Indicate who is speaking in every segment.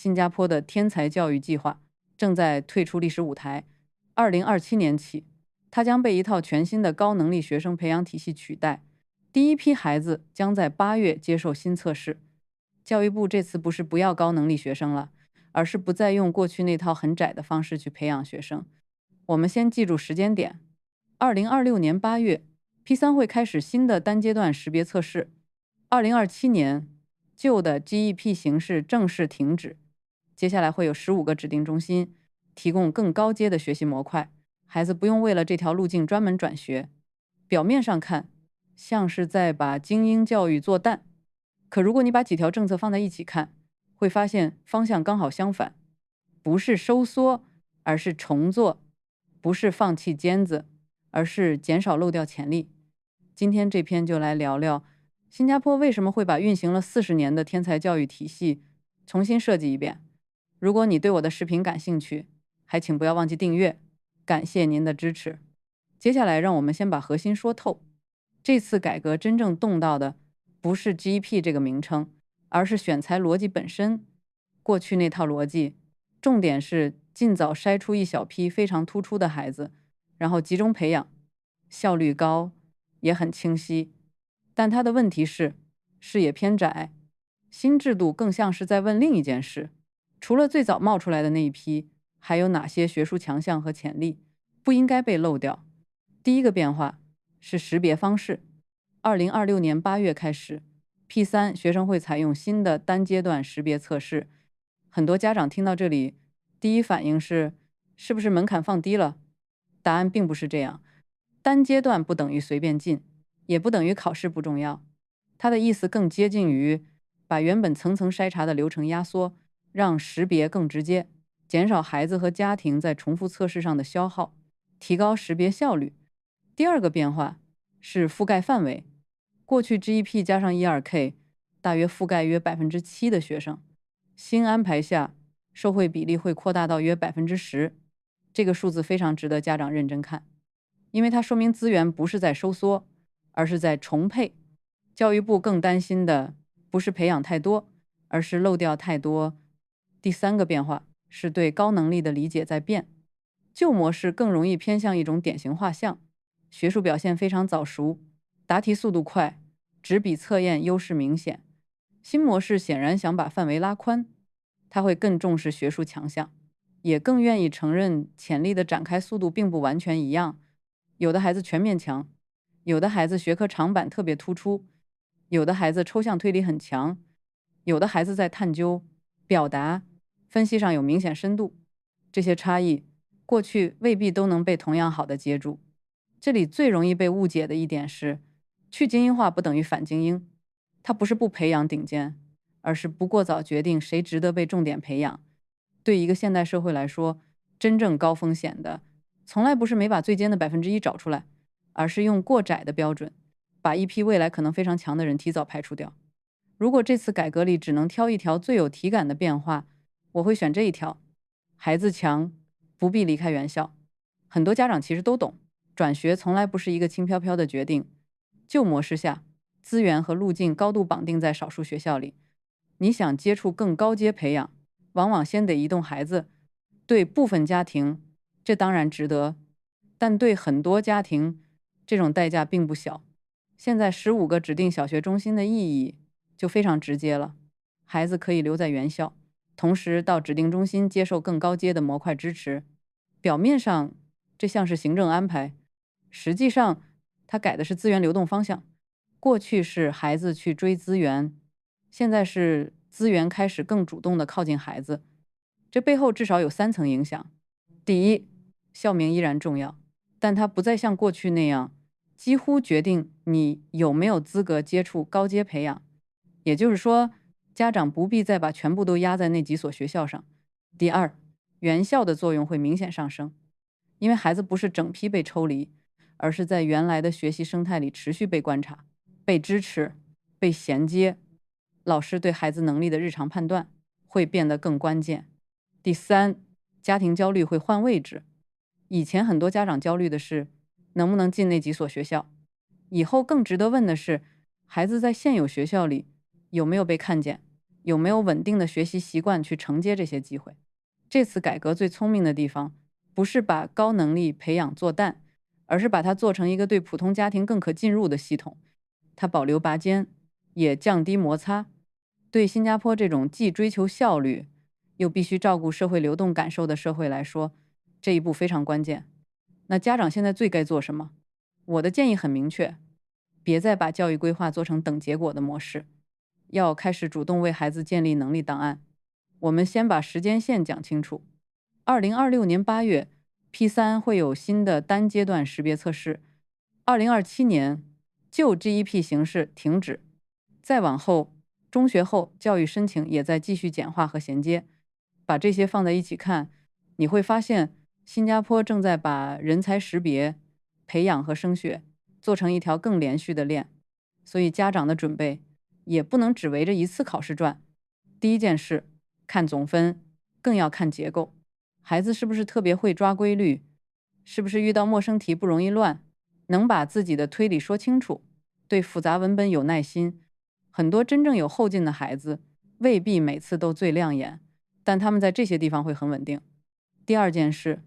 Speaker 1: 新加坡的天才教育计划正在退出历史舞台。2027年起，它将被一套全新的高能力学生培养体系取代。第一批孩子将在8月接受新测试。教育部这次不是不要高能力学生了，而是不再用过去那套很窄的方式去培养学生。我们先记住时间点：2026年8月 ，P3 会开始新的单阶段识别测试。2027年，旧的 GEP 形式正式停止。接下来会有15个指定中心提供更高阶的学习模块，孩子不用为了这条路径专门转学。表面上看，像是在把精英教育做淡，可如果你把几条政策放在一起看，会发现方向刚好相反，不是收缩，而是重做；不是放弃尖子，而是减少漏掉潜力。今天这篇就来聊聊新加坡为什么会把运行了40年的天才教育体系重新设计一遍。如果你对我的视频感兴趣，还请不要忘记订阅，感谢您的支持。接下来让我们先把核心说透。这次改革真正动到的不是 GEP 这个名称，而是选材逻辑本身。过去那套逻辑，重点是尽早筛出一小批非常突出的孩子，然后集中培养，效率高，也很清晰。但它的问题是视野偏窄。新制度更像是在问另一件事：除了最早冒出来的那一批，还有哪些学术强项和潜力不应该被漏掉？第一个变化是识别方式。2026年8月开始， P3 学生会采用新的单阶段识别测试。很多家长听到这里，第一反应是不是门槛放低了？答案并不是这样。单阶段不等于随便进，也不等于考试不重要。它的意思更接近于把原本层层筛查的流程压缩，让识别更直接，减少孩子和家庭在重复测试上的消耗，提高识别效率。第二个变化是覆盖范围。过去 GEP 加上 E2K 大约覆盖约 7% 的学生，新安排下受惠比例会扩大到约 10%。这个数字非常值得家长认真看，因为它说明资源不是在收缩，而是在重配。教育部更担心的不是培养太多，而是漏掉太多。第三个变化是对高能力的理解在变。旧模式更容易偏向一种典型画像，学术表现非常早熟，答题速度快，纸笔测验优势明显。新模式显然想把范围拉宽，它会更重视学术强项，也更愿意承认潜力的展开速度并不完全一样。有的孩子全面强，有的孩子学科长板特别突出，有的孩子抽象推理很强，有的孩子在探究、表达、分析上有明显深度。这些差异过去未必都能被同样好的接住。这里最容易被误解的一点是，去精英化不等于反精英，它不是不培养顶尖，而是不过早决定谁值得被重点培养。对一个现代社会来说，真正高风险的从来不是没把最尖的1%找出来，而是用过窄的标准把一批未来可能非常强的人提早排除掉。如果这次改革里只能挑一条最有体感的变化，我会选这一条：孩子强不必离开原校。很多家长其实都懂，转学从来不是一个轻飘飘的决定。旧模式下，资源和路径高度绑定在少数学校里，你想接触更高阶培养，往往先得移动孩子。对部分家庭，这当然值得，但对很多家庭，这种代价并不小。现在15个指定小学中心的意义就非常直接了，孩子可以留在原校，同时到指定中心接受更高阶的模块支持。表面上这像是行政安排，实际上它改的是资源流动方向。过去是孩子去追资源，现在是资源开始更主动地靠近孩子。这背后至少有3层影响。第一，校名依然重要，但它不再像过去那样几乎决定你有没有资格接触高阶培养。也就是说，家长不必再把全部都压在那几所学校上。第二，原校的作用会明显上升，因为孩子不是整批被抽离，而是在原来的学习生态里持续被观察、被支持、被衔接。老师对孩子能力的日常判断会变得更关键。第三，家庭焦虑会换位置。以前很多家长焦虑的是能不能进那几所学校，以后更值得问的是孩子在现有学校里有没有被看见，有没有稳定的学习习惯去承接这些机会。这次改革最聪明的地方，不是把高能力培养做淡，而是把它做成一个对普通家庭更可进入的系统。它保留拔尖，也降低摩擦。对新加坡这种既追求效率，又必须照顾社会流动感受的社会来说，这一步非常关键。那家长现在最该做什么？我的建议很明确，别再把教育规划做成等结果的模式，要开始主动为孩子建立能力档案。我们先把时间线讲清楚。2026年8月 ，P3 会有新的单阶段识别测试。2027年旧 GEP 形式停止，再往后，中学后教育申请也在继续简化和衔接。把这些放在一起看，你会发现新加坡正在把人才识别、培养和升学做成一条更连续的链。所以家长的准备也不能只围着一次考试转。第一件事，看总分，更要看结构。孩子是不是特别会抓规律？是不是遇到陌生题不容易乱？能把自己的推理说清楚？对复杂文本有耐心？很多真正有后劲的孩子，未必每次都最亮眼，但他们在这些地方会很稳定。第二件事，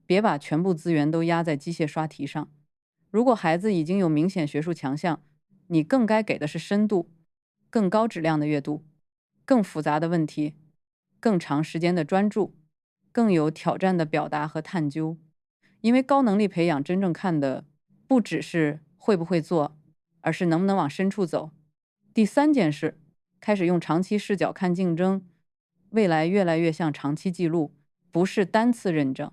Speaker 1: 别把全部资源都压在机械刷题上。如果孩子已经有明显学术强项，你更该给的是深度、更高质量的阅读、更复杂的问题、更长时间的专注、更有挑战的表达和探究。因为高能力培养真正看的不只是会不会做，而是能不能往深处走。第三件事，开始用长期视角看竞争，未来越来越像长期记录，不是单次认证。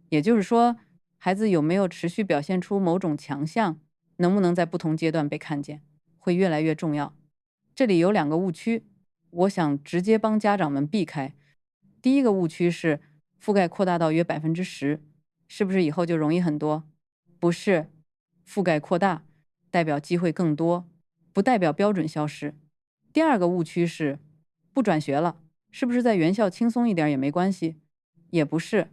Speaker 1: 也就是说，孩子有没有持续表现出某种强项，能不能在不同阶段被看见，会越来越重要。这里有2个误区，我想直接帮家长们避开。第一个误区是覆盖扩大到约10%，是不是以后就容易很多？不是，覆盖扩大代表机会更多，不代表标准消失。第二个误区是不转学了，是不是在原校轻松一点也没关系？也不是，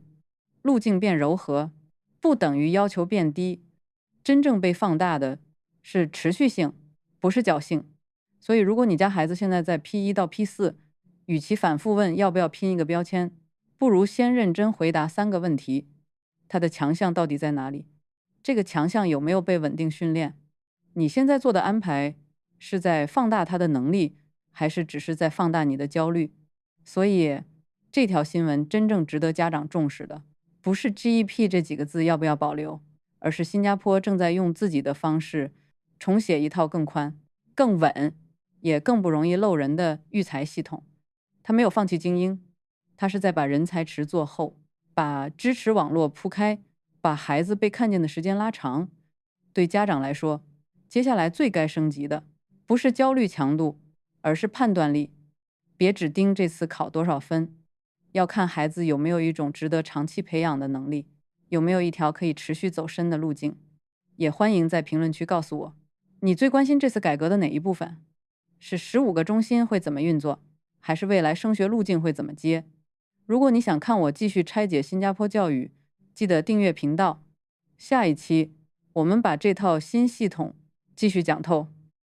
Speaker 1: 路径变柔和不等于要求变低，真正被放大的是持续性，不是侥幸。所以如果你家孩子现在在 P1 到 P4，与其反复问要不要拼一个标签，不如先认真回答3个问题：他的强项到底在哪里？这个强项有没有被稳定训练？你现在做的安排是在放大他的能力，还是只是在放大你的焦虑？所以这条新闻真正值得家长重视的，不是 GEP 这几个字要不要保留，而是新加坡正在用自己的方式重写一套更宽、更稳，也更不容易漏人的育才系统。他没有放弃精英，他是在把人才池做厚，把支持网络铺开，把孩子被看见的时间拉长。对家长来说，接下来最该升级的不是焦虑强度，而是判断力。别只盯这次考多少分，要看孩子有没有一种值得长期培养的能力，有没有一条可以持续走深的路径。也欢迎在评论区告诉我，你最关心这次改革的哪一部分？是15个中心会怎么运作，还是未来升学路径会怎么接？如果你想看我继续拆解新加坡教育，记得订阅频道。下一期我们把这套新系统继续讲透。